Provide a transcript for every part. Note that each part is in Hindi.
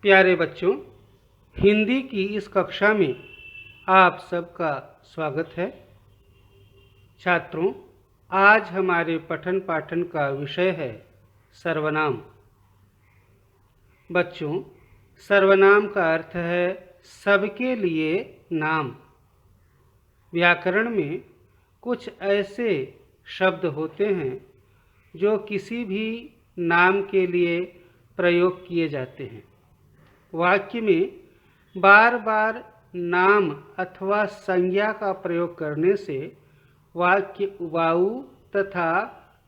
प्यारे बच्चों, हिंदी की इस कक्षा में आप सबका स्वागत है। छात्रों, आज हमारे पठन पाठन का विषय है सर्वनाम। बच्चों, सर्वनाम का अर्थ है सबके लिए नाम। व्याकरण में कुछ ऐसे शब्द होते हैं जो किसी भी नाम के लिए प्रयोग किए जाते हैं। वाक्य में बार बार नाम अथवा संज्ञा का प्रयोग करने से वाक्य उबाऊ तथा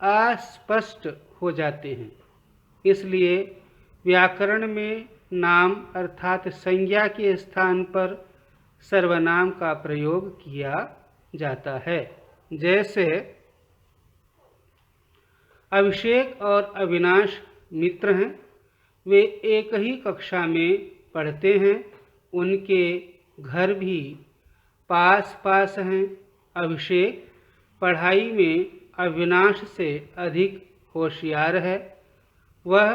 अस्पष्ट हो जाते हैं। इसलिए व्याकरण में नाम अर्थात संज्ञा के स्थान पर सर्वनाम का प्रयोग किया जाता है। जैसे अभिषेक और अविनाश मित्र हैं, वे एक ही कक्षा में पढ़ते हैं, उनके घर भी पास पास हैं। अभिषेक पढ़ाई में अविनाश से अधिक होशियार है। वह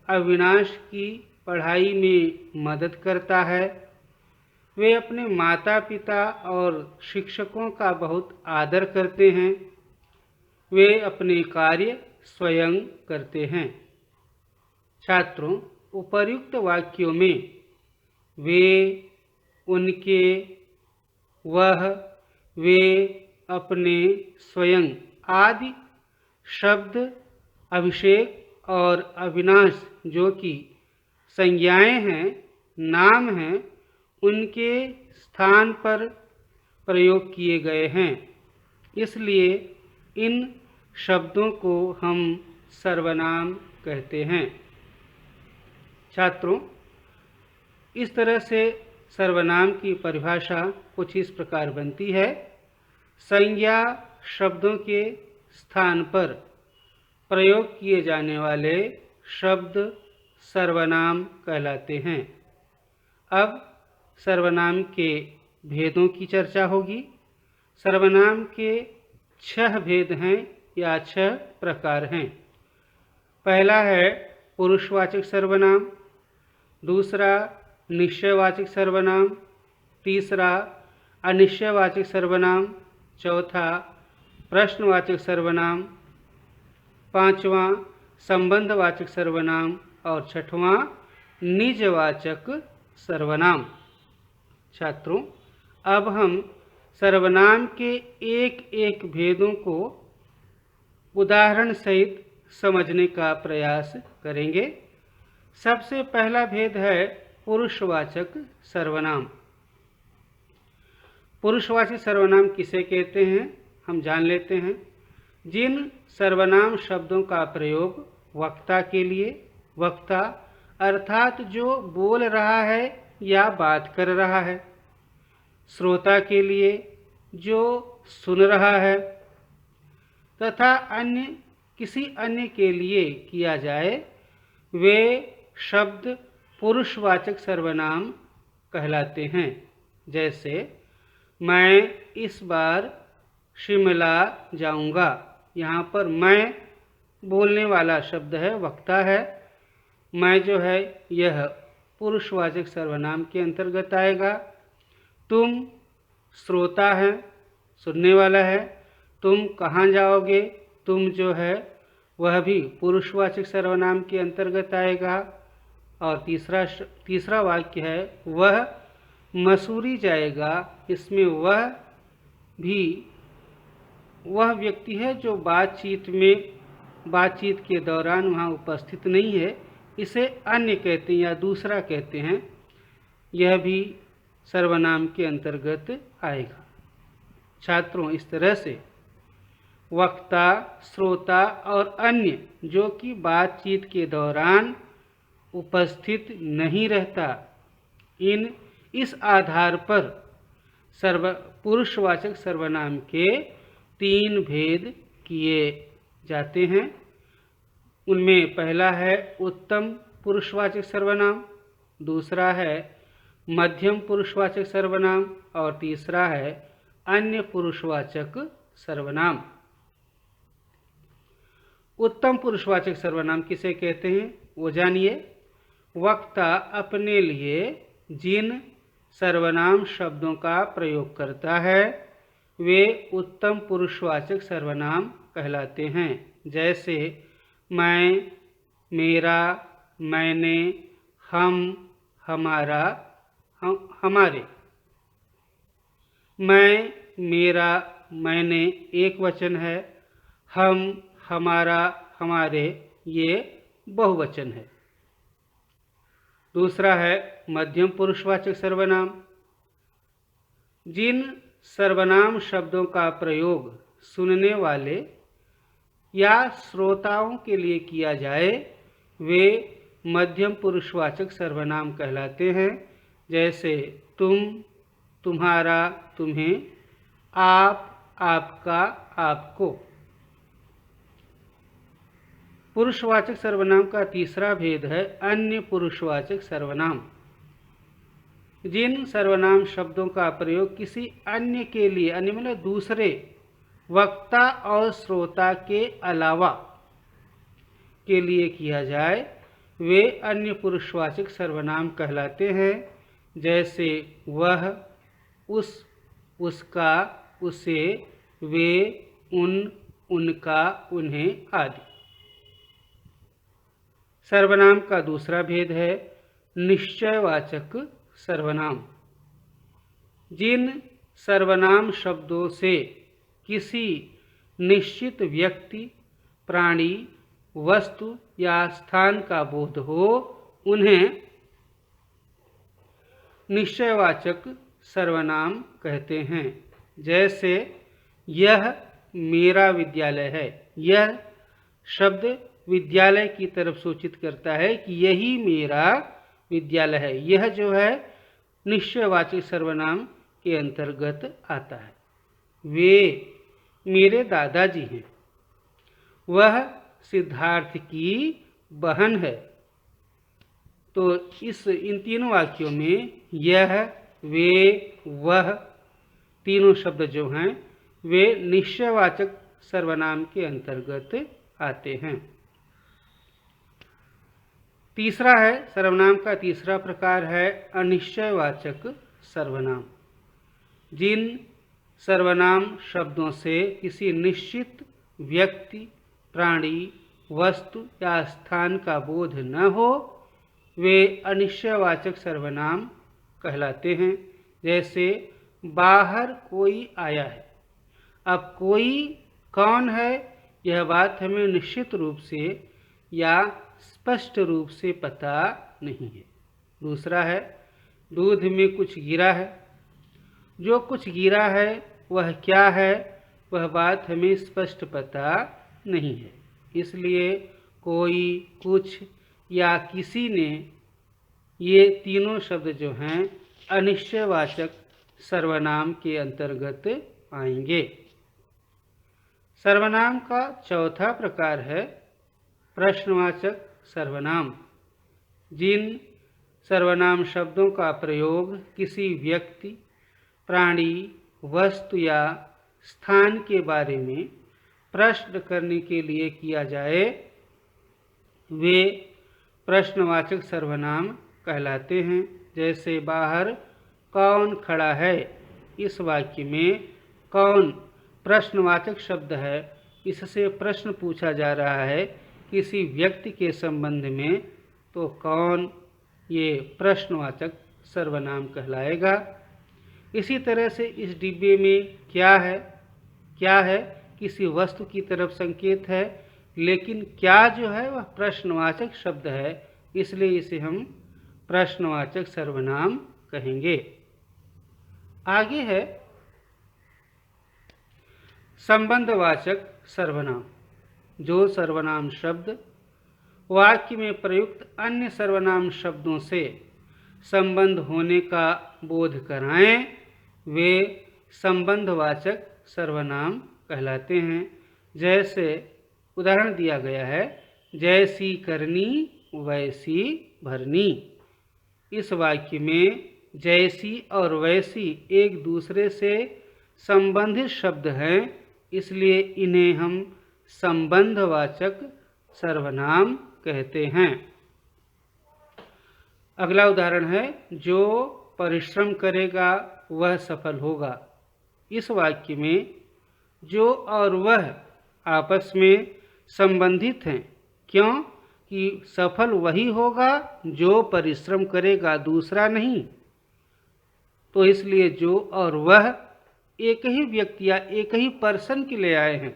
अविनाश की पढ़ाई में मदद करता है। वे अपने माता पिता और शिक्षकों का बहुत आदर करते हैं। वे अपने कार्य स्वयं करते हैं। छात्रों, उपर्युक्त वाक्यों में वे, उनके, वह, वे, अपने, स्वयं आदि शब्द अभिषेक और अविनाश जो कि संज्ञाएं हैं, नाम हैं, उनके स्थान पर प्रयोग किए गए हैं। इसलिए इन शब्दों को हम सर्वनाम कहते हैं। छात्रों, इस तरह से सर्वनाम की परिभाषा कुछ इस प्रकार बनती है। संज्ञा शब्दों के स्थान पर प्रयोग किए जाने वाले शब्द सर्वनाम कहलाते हैं। अब सर्वनाम के भेदों की चर्चा होगी। सर्वनाम के 6 भेद हैं या 6 प्रकार हैं। पहला है पुरुषवाचक सर्वनाम, दूसरा निश्चयवाचक सर्वनाम, तीसरा अनिश्चयवाचक सर्वनाम, चौथा प्रश्नवाचक सर्वनाम, पांचवा संबंधवाचक सर्वनाम और छठवां निजवाचक सर्वनाम। छात्रों, अब हम सर्वनाम के एक एक भेदों को उदाहरण सहित समझने का प्रयास करेंगे। सबसे पहला भेद है पुरुषवाचक सर्वनाम। पुरुषवाचक सर्वनाम किसे कहते हैं, हम जान लेते हैं। जिन सर्वनाम शब्दों का प्रयोग वक्ता के लिए, वक्ता अर्थात जो बोल रहा है या बात कर रहा है, श्रोता के लिए जो सुन रहा है, तथा किसी अन्य के लिए किया जाए, वे शब्द पुरुषवाचक सर्वनाम कहलाते हैं। जैसे मैं इस बार शिमला जाऊंगा। यहाँ पर मैं बोलने वाला शब्द है, वक्ता है। मैं जो है यह पुरुषवाचक सर्वनाम के अंतर्गत आएगा। तुम श्रोता है, सुनने वाला है। तुम कहाँ जाओगे, तुम जो है वह भी पुरुषवाचक सर्वनाम के अंतर्गत आएगा। और तीसरा वाक्य है वह मसूरी जाएगा। इसमें वह भी वह व्यक्ति है जो बातचीत के दौरान वहाँ उपस्थित नहीं है, इसे अन्य कहते हैं या दूसरा कहते हैं। यह भी सर्वनाम के अंतर्गत आएगा। छात्रों, इस तरह से वक्ता, श्रोता और अन्य जो कि बातचीत के दौरान उपस्थित नहीं रहता, इस आधार पर पुरुषवाचक सर्वनाम के 3 भेद किए जाते हैं। उनमें पहला है उत्तम पुरुषवाचक सर्वनाम, दूसरा है मध्यम पुरुषवाचक सर्वनाम और तीसरा है अन्य पुरुषवाचक सर्वनाम। उत्तम पुरुषवाचक सर्वनाम किसे कहते हैं, वो जानिए। वक्ता अपने लिए जिन सर्वनाम शब्दों का प्रयोग करता है वे उत्तम पुरुषवाचक सर्वनाम कहलाते हैं। जैसे मैं, मेरा, मैंने, हम, हमारा, हमारे। मैं, मेरा, मैंने एक वचन है, हम, हमारा, हमारे ये बहुवचन है। दूसरा है मध्यम पुरुषवाचक सर्वनाम। जिन सर्वनाम शब्दों का प्रयोग सुनने वाले या श्रोताओं के लिए किया जाए वे मध्यम पुरुषवाचक सर्वनाम कहलाते हैं। जैसे तुम, तुम्हारा, तुम्हें, आप, आपका, आपको। पुरुषवाचक सर्वनाम का तीसरा भेद है अन्य पुरुषवाचक सर्वनाम। जिन सर्वनाम शब्दों का प्रयोग किसी अन्य के लिए, अन्य मतलब दूसरे वक्ता और श्रोता के अलावा के लिए किया जाए वे अन्य पुरुषवाचक सर्वनाम कहलाते हैं। जैसे वह, उस, उसका, उसे, वे, उन, उनका, उन्हें आदि। सर्वनाम का दूसरा भेद है निश्चयवाचक सर्वनाम। जिन सर्वनाम शब्दों से किसी निश्चित व्यक्ति, प्राणी, वस्तु या स्थान का बोध हो उन्हें निश्चयवाचक सर्वनाम कहते हैं। जैसे यह मेरा विद्यालय है। यह शब्द विद्यालय की तरफ सूचित करता है कि यही मेरा विद्यालय है। यह जो है निश्चयवाचक सर्वनाम के अंतर्गत आता है। वे मेरे दादाजी हैं। वह सिद्धार्थ की बहन है। तो इन तीनों वाक्यों में यह, वे, वह तीनों शब्द जो हैं वे निश्चयवाचक सर्वनाम के अंतर्गत आते हैं। तीसरा है सर्वनाम का तीसरा प्रकार है अनिश्चयवाचक सर्वनाम। जिन सर्वनाम शब्दों से किसी निश्चित व्यक्ति, प्राणी, वस्तु या स्थान का बोध न हो वे अनिश्चयवाचक सर्वनाम कहलाते हैं। जैसे बाहर कोई आया है। अब कोई कौन है यह बात हमें निश्चित रूप से या स्पष्ट रूप से पता नहीं है। दूसरा है दूध में कुछ गिरा है। जो कुछ गिरा है वह क्या है वह बात हमें स्पष्ट पता नहीं है। इसलिए कोई, कुछ या किसी ने ये तीनों शब्द जो हैं अनिश्चयवाचक सर्वनाम के अंतर्गत आएंगे। सर्वनाम का चौथा प्रकार है प्रश्नवाचक सर्वनाम। जिन सर्वनाम शब्दों का प्रयोग किसी व्यक्ति, प्राणी, वस्तु या स्थान के बारे में प्रश्न करने के लिए किया जाए वे प्रश्नवाचक सर्वनाम कहलाते हैं। जैसे बाहर कौन खड़ा है। इस वाक्य में कौन प्रश्नवाचक शब्द है। इससे प्रश्न पूछा जा रहा है किसी व्यक्ति के संबंध में, तो कौन ये प्रश्नवाचक सर्वनाम कहलाएगा। इसी तरह से इस डिब्बे में क्या है, क्या है किसी वस्तु की तरफ संकेत है, लेकिन क्या जो है वह प्रश्नवाचक शब्द है, इसलिए इसे हम प्रश्नवाचक सर्वनाम कहेंगे। आगे है संबंधवाचक सर्वनाम। जो सर्वनाम शब्द वाक्य में प्रयुक्त अन्य सर्वनाम शब्दों से संबंध होने का बोध कराएं वे संबंधवाचक सर्वनाम कहलाते हैं। जैसे उदाहरण दिया गया है जैसी करनी वैसी भरनी। इस वाक्य में जैसी और वैसी एक दूसरे से संबंधित शब्द हैं, इसलिए इन्हें हम संबंधवाचक सर्वनाम कहते हैं। अगला उदाहरण है, जो परिश्रम करेगा वह सफल होगा। इस वाक्य में जो और वह आपस में संबंधित हैं। क्यों? कि सफल वही होगा जो परिश्रम करेगा, दूसरा नहीं। तो इसलिए जो और वह एक ही व्यक्ति या एक ही पर्सन के लिए आए हैं,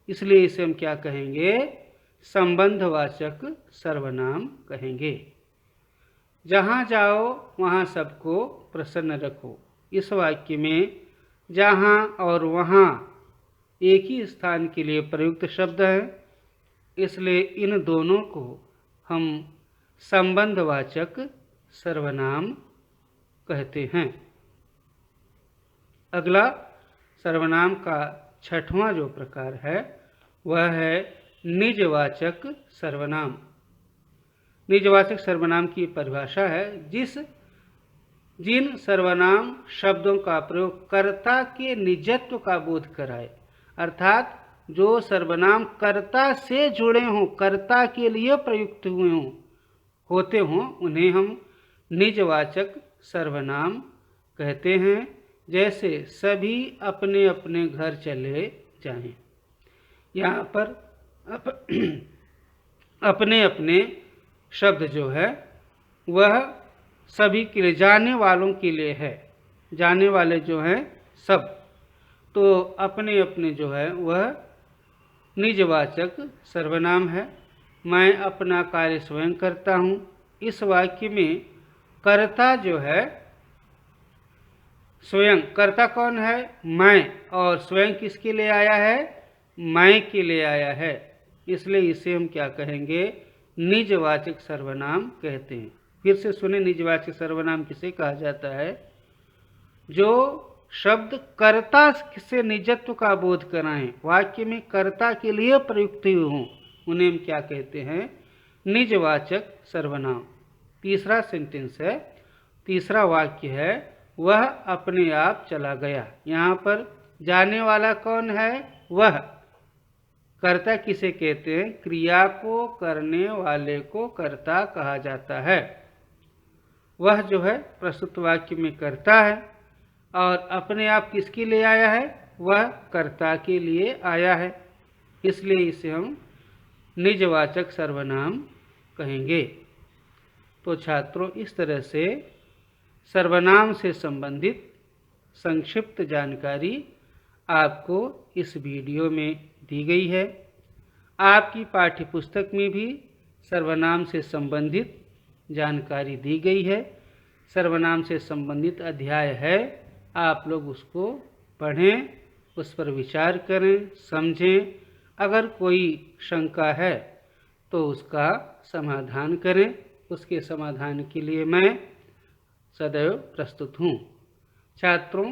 इसलिए इसे हम क्या कहेंगे? संबंधवाचक सर्वनाम कहेंगे। जहाँ जाओ वहाँ सबको प्रसन्न रखो। इस वाक्य में जहाँ और वहाँ एक ही स्थान के लिए प्रयुक्त शब्द हैं, इसलिए इन दोनों को हम संबंधवाचक सर्वनाम कहते हैं। अगला सर्वनाम का छठवां जो प्रकार है वह है निजवाचक सर्वनाम। निजवाचक सर्वनाम की परिभाषा है, जिन सर्वनाम शब्दों का प्रयोग कर्ता के निजत्व का बोध कराए, अर्थात जो सर्वनाम कर्ता से जुड़े हों, कर्ता के लिए प्रयुक्त हुए होते हों, उन्हें हम निजवाचक सर्वनाम कहते हैं। जैसे सभी अपने अपने घर चले जाएं। यहाँ पर अपने अपने शब्द जो है वह सभी के लिए, जाने वालों के लिए है। जाने वाले जो हैं सब, तो अपने अपने जो है वह निजवाचक सर्वनाम है। मैं अपना कार्य स्वयं करता हूँ। इस वाक्य में कर्ता जो है स्वयं, कर्ता कौन है? मैं। और स्वयं किसके लिए आया है? मैं के लिए आया है। इसलिए इसे हम क्या कहेंगे? निजवाचक सर्वनाम कहते हैं। फिर से सुने, निजवाचक सर्वनाम किसे कहा जाता है? जो शब्द कर्ता से निजत्व का बोध कराएं, वाक्य में कर्ता के लिए प्रयुक्त हों, उन्हें हम क्या कहते हैं? निजवाचक सर्वनाम। तीसरा सेंटेंस है, तीसरा वाक्य है, वह अपने आप चला गया। यहाँ पर जाने वाला कौन है? वह। कर्ता किसे कहते हैं? क्रिया को करने वाले को कर्ता कहा जाता है। वह जो है प्रस्तुत वाक्य में कर्ता है, और अपने आप किसके लिए आया है? वह कर्ता के लिए आया है। इसलिए इसे हम निजवाचक सर्वनाम कहेंगे। तो छात्रों, इस तरह से सर्वनाम से संबंधित संक्षिप्त जानकारी आपको इस वीडियो में दी गई है। आपकी पाठ्यपुस्तक में भी सर्वनाम से संबंधित जानकारी दी गई है। सर्वनाम से संबंधित अध्याय है, आप लोग उसको पढ़ें, उस पर विचार करें, समझें। अगर कोई शंका है तो उसका समाधान करें। उसके समाधान के लिए मैं सदैव प्रस्तुत हूँ। छात्रों,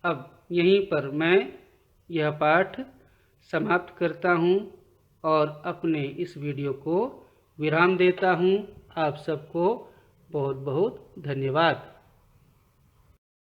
अब यहीं पर मैं यह पाठ समाप्त करता हूँ और अपने इस वीडियो को विराम देता हूँ। आप सबको बहुत बहुत धन्यवाद।